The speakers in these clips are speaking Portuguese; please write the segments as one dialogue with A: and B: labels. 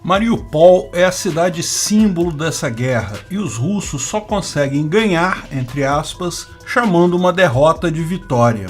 A: Mariupol é a cidade símbolo dessa guerra e os russos só conseguem ganhar, entre aspas, chamando uma derrota de vitória.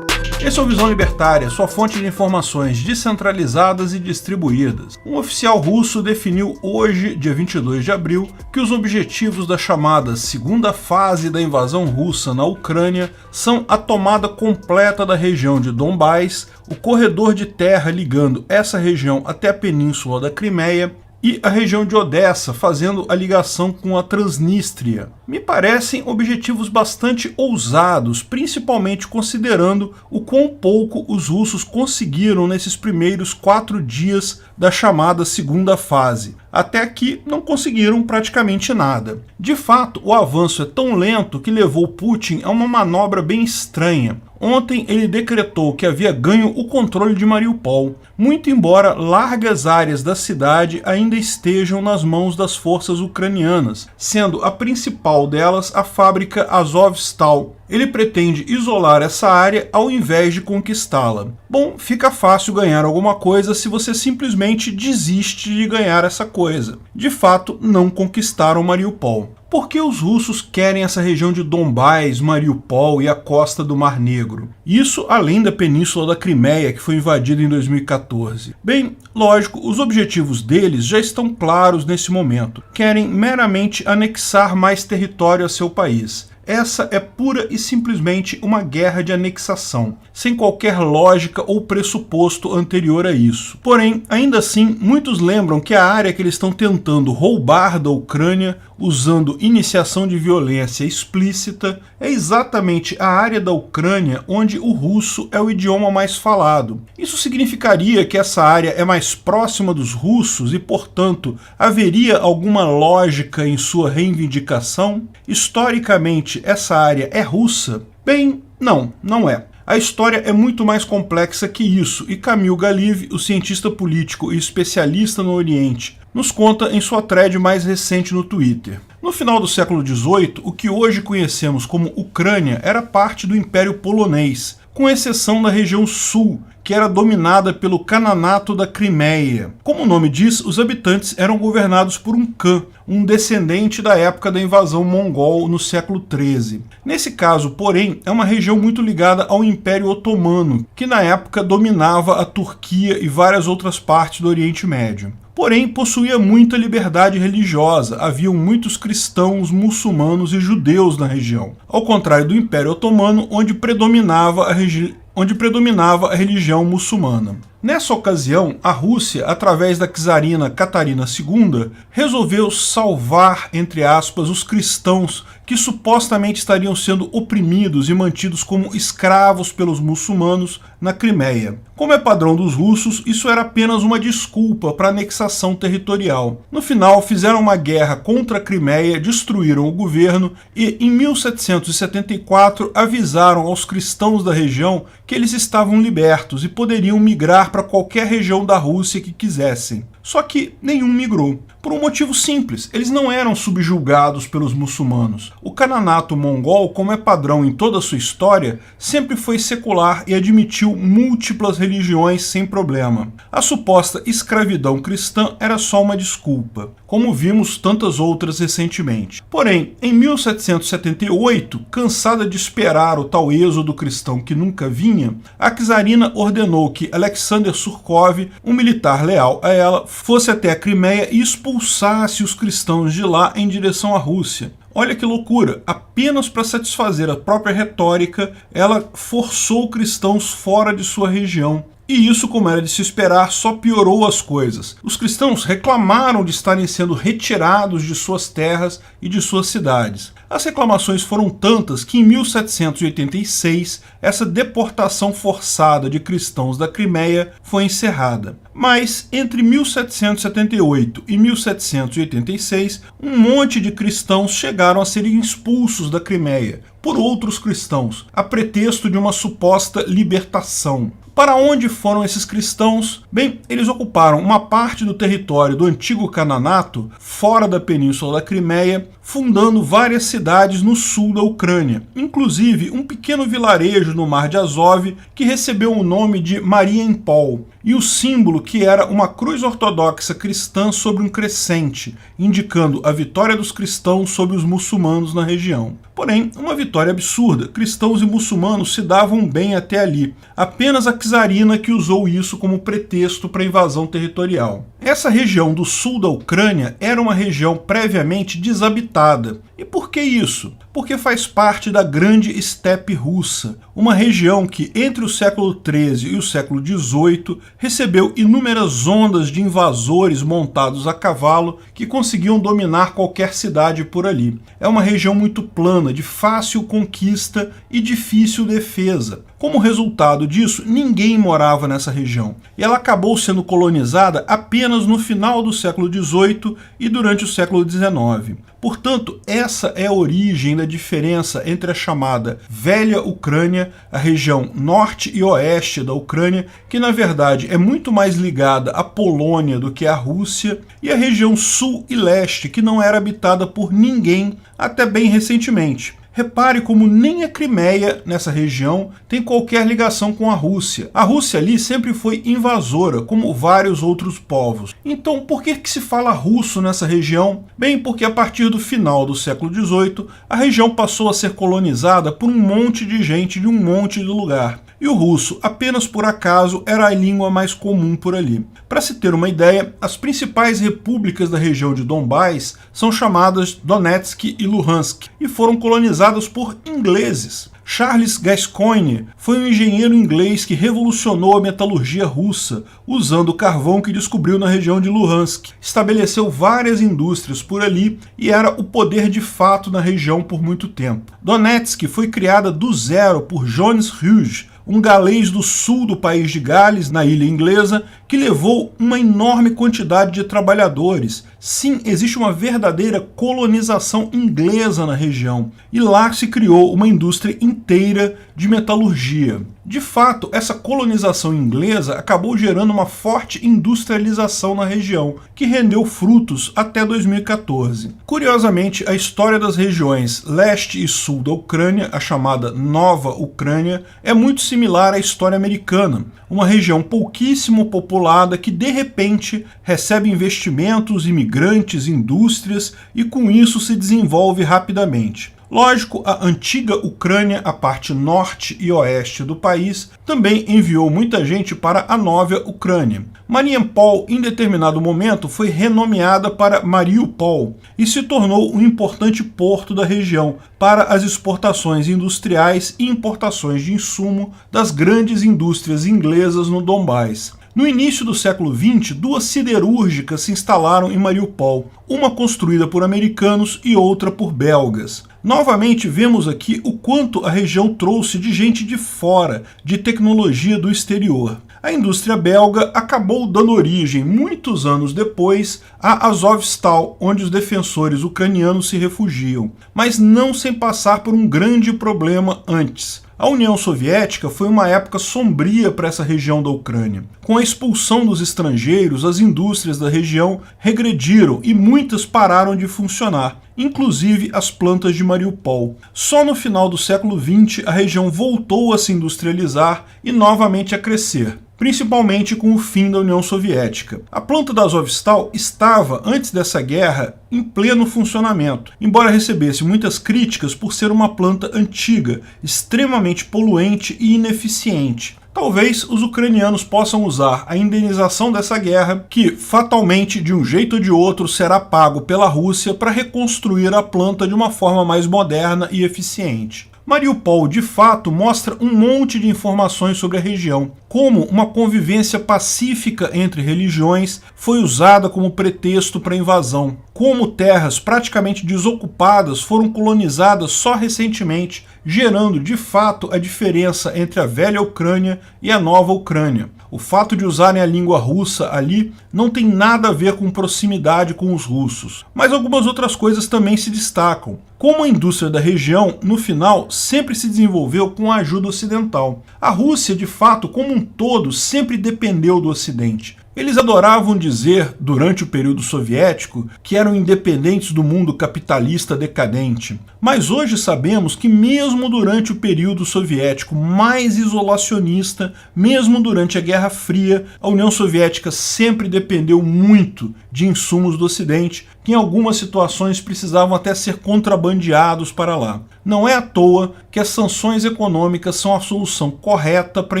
A: Esse é o Visão Libertária, sua fonte de informações descentralizadas e distribuídas. Um oficial russo definiu hoje, dia 22 de abril, que os objetivos da chamada segunda fase da invasão russa na Ucrânia são a tomada completa da região de Donbás, o corredor de terra ligando essa região até a península da Crimeia, e a região de Odessa, fazendo a ligação com a Transnistria. Me parecem objetivos bastante ousados, principalmente considerando o quão pouco os russos conseguiram nesses primeiros 4 dias da chamada segunda fase. Até aqui não conseguiram praticamente nada. De fato, o avanço é tão lento que levou Putin a uma manobra bem estranha. Ontem ele decretou que havia ganho o controle de Mariupol, muito embora largas áreas da cidade ainda estejam nas mãos das forças ucranianas, sendo a principal delas a fábrica Azovstal. Ele pretende isolar essa área ao invés de conquistá-la. Bom, fica fácil ganhar alguma coisa se você simplesmente desiste de ganhar essa coisa. De fato, não conquistaram Mariupol. Por que os russos querem essa região de Donbás, Mariupol e a costa do Mar Negro? Isso além da península da Crimeia, que foi invadida em 2014. Bem, lógico, os objetivos deles já estão claros nesse momento. Querem meramente anexar mais território a seu país. Essa é pura e simplesmente uma guerra de anexação, sem qualquer lógica ou pressuposto anterior a isso. Porém, ainda assim, muitos lembram que a área que eles estão tentando roubar da Ucrânia, usando iniciação de violência explícita, é exatamente a área da Ucrânia onde o russo é o idioma mais falado. Isso significaria que essa área é mais próxima dos russos e, portanto, haveria alguma lógica em sua reivindicação? Historicamente, essa área é russa? Bem, não é. A história é muito mais complexa que isso, e Kamil Galiv, o cientista político e especialista no Oriente, nos conta em sua thread mais recente no Twitter. No final do século XVIII, o que hoje conhecemos como Ucrânia era parte do Império Polonês, com exceção da região sul, que era dominada pelo Khananato da Crimeia. Como o nome diz, os habitantes eram governados por um Khan, um descendente da época da invasão mongol no século XIII. Nesse caso, porém, é uma região muito ligada ao Império Otomano, que na época dominava a Turquia e várias outras partes do Oriente Médio. Porém, possuía muita liberdade religiosa, haviam muitos cristãos, muçulmanos e judeus na região, ao contrário do Império Otomano, onde predominava a religião muçulmana. Nessa ocasião, a Rússia, através da czarina Catarina II, resolveu salvar, entre aspas, os cristãos que supostamente estariam sendo oprimidos e mantidos como escravos pelos muçulmanos na Crimeia. Como é padrão dos russos, isso era apenas uma desculpa para anexação territorial. No final, fizeram uma guerra contra a Crimeia, destruíram o governo e, em 1774, avisaram aos cristãos da região que eles estavam libertos e poderiam migrar para qualquer região da Rússia que quisessem. Só que nenhum migrou. Por um motivo simples, eles não eram subjugados pelos muçulmanos. O Khananato mongol, como é padrão em toda a sua história, sempre foi secular e admitiu múltiplas religiões sem problema. A suposta escravidão cristã era só uma desculpa, como vimos tantas outras recentemente. Porém, em 1778, cansada de esperar o tal êxodo cristão que nunca vinha, a czarina ordenou que Alexander Surkov, um militar leal a ela, fosse até a Crimeia e expulsasse os cristãos de lá em direção à Rússia. Olha que loucura, apenas para satisfazer a própria retórica, ela forçou cristãos fora de sua região. E isso, como era de se esperar, só piorou as coisas. Os cristãos reclamaram de estarem sendo retirados de suas terras e de suas cidades. As reclamações foram tantas que em 1786 essa deportação forçada de cristãos da Crimeia foi encerrada. Mas entre 1778 e 1786, um monte de cristãos chegaram a serem expulsos da Crimeia por outros cristãos, a pretexto de uma suposta libertação. Para onde foram esses cristãos? Bem, eles ocuparam uma parte do território do antigo Khananato, fora da península da Crimeia, fundando várias cidades no sul da Ucrânia, inclusive um pequeno vilarejo no Mar de Azov que recebeu o nome de Mariupol. e o símbolo que era uma cruz ortodoxa cristã sobre um crescente, indicando a vitória dos cristãos sobre os muçulmanos na região. Porém, uma vitória absurda. Cristãos e muçulmanos se davam bem até ali. Apenas a czarina que usou isso como pretexto para a invasão territorial. Essa região do sul da Ucrânia era uma região previamente desabitada. E por que isso? Porque faz parte da Grande Estepe Russa, uma região que, entre o século XIII e o século XVIII, recebeu inúmeras ondas de invasores montados a cavalo que conseguiam dominar qualquer cidade por ali. É uma região muito plana, de fácil conquista e difícil defesa. Como resultado disso, ninguém morava nessa região, e ela acabou sendo colonizada apenas no final do século XVIII e durante o século XIX. Portanto, essa é a origem da diferença entre a chamada Velha Ucrânia, a região norte e oeste da Ucrânia, que na verdade é muito mais ligada à Polônia do que à Rússia, e a região sul e leste, que não era habitada por ninguém até bem recentemente. Repare como nem a Crimeia, nessa região, tem qualquer ligação com a Rússia. A Rússia ali sempre foi invasora, como vários outros povos. Então, por que se fala russo nessa região? Bem, porque a partir do final do século XVIII, a região passou a ser colonizada por um monte de gente de um monte de lugar. E o russo, apenas por acaso, era a língua mais comum por ali. Para se ter uma ideia, as principais repúblicas da região de Donbás são chamadas Donetsk e Luhansk, e foram colonizadas por ingleses. Charles Gascoigne foi um engenheiro inglês que revolucionou a metalurgia russa, usando o carvão que descobriu na região de Luhansk. Estabeleceu várias indústrias por ali e era o poder de fato na região por muito tempo. Donetsk foi criada do zero por Jones Hughes, um galês do sul do país de Gales, na ilha inglesa, que levou uma enorme quantidade de trabalhadores. Sim, existe uma verdadeira colonização inglesa na região, e lá se criou uma indústria inteira de metalurgia. De fato, essa colonização inglesa acabou gerando uma forte industrialização na região, que rendeu frutos até 2014. Curiosamente, a história das regiões leste e sul da Ucrânia, a chamada Nova Ucrânia, é muito similar à história americana, uma região pouquíssimo populada que de repente recebe investimentos, imigrantes, indústrias e com isso se desenvolve rapidamente. Lógico, a antiga Ucrânia, a parte norte e oeste do país, também enviou muita gente para a nova Ucrânia. Mariupol, em determinado momento, foi renomeada para Mariupol e se tornou um importante porto da região para as exportações industriais e importações de insumo das grandes indústrias inglesas no Donbás. No início do século XX, duas siderúrgicas se instalaram em Mariupol, uma construída por americanos e outra por belgas. Novamente vemos aqui o quanto a região trouxe de gente de fora, de tecnologia do exterior. A indústria belga acabou dando origem, muitos anos depois, a Azovstal, onde os defensores ucranianos se refugiam, mas não sem passar por um grande problema antes. A União Soviética foi uma época sombria para essa região da Ucrânia. Com a expulsão dos estrangeiros, as indústrias da região regrediram e muitas pararam de funcionar, inclusive as plantas de Mariupol. Só no final do século XX a região voltou a se industrializar e novamente a crescer, principalmente com o fim da União Soviética. A planta da Azovstal estava, antes dessa guerra, em pleno funcionamento, embora recebesse muitas críticas por ser uma planta antiga, extremamente poluente e ineficiente. Talvez os ucranianos possam usar a indenização dessa guerra, que fatalmente, de um jeito ou de outro, será pago pela Rússia para reconstruir a planta de uma forma mais moderna e eficiente. Mariupol, de fato, mostra um monte de informações sobre a região, como uma convivência pacífica entre religiões foi usada como pretexto para a invasão, como terras praticamente desocupadas foram colonizadas só recentemente, gerando de fato a diferença entre a velha Ucrânia e a nova Ucrânia. O fato de usarem a língua russa ali não tem nada a ver com proximidade com os russos. Mas algumas outras coisas também se destacam. Como a indústria da região, no final, sempre se desenvolveu com a ajuda ocidental. A Rússia, de fato, como um todo, sempre dependeu do Ocidente. Eles adoravam dizer, durante o período soviético, que eram independentes do mundo capitalista decadente. Mas hoje sabemos que mesmo durante o período soviético mais isolacionista, mesmo durante a Guerra Fria, a União Soviética sempre dependeu muito de insumos do Ocidente, que em algumas situações precisavam até ser contrabandeados para lá. Não é à toa que as sanções econômicas são a solução correta para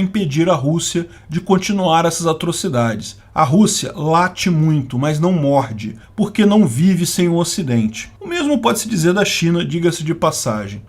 A: impedir a Rússia de continuar essas atrocidades. A Rússia late muito, mas não morde, porque não vive sem o Ocidente. O mesmo pode-se dizer da China, diga-se de passagem.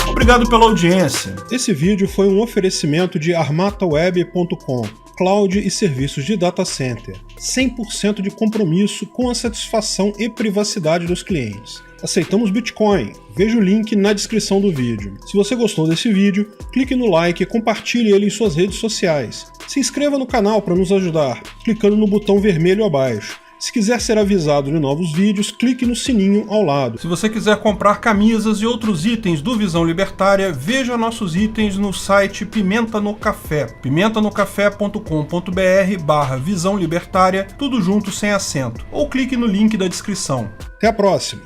A: Obrigado pela audiência. Esse vídeo foi um oferecimento de armataweb.com, cloud e serviços de data center. 100% de compromisso com a satisfação e privacidade dos clientes. Aceitamos Bitcoin. Veja o link na descrição do vídeo. Se você gostou desse vídeo, clique no like e compartilhe ele em suas redes sociais. Se inscreva no canal para nos ajudar, clicando no botão vermelho abaixo. Se quiser ser avisado de novos vídeos, clique no sininho ao lado. Se você quiser comprar camisas e outros itens do Visão Libertária, veja nossos itens no site Pimenta no Café, pimentanocafé.com.br/Visão Libertária, tudo junto sem acento, ou clique no link da descrição. Até a próxima!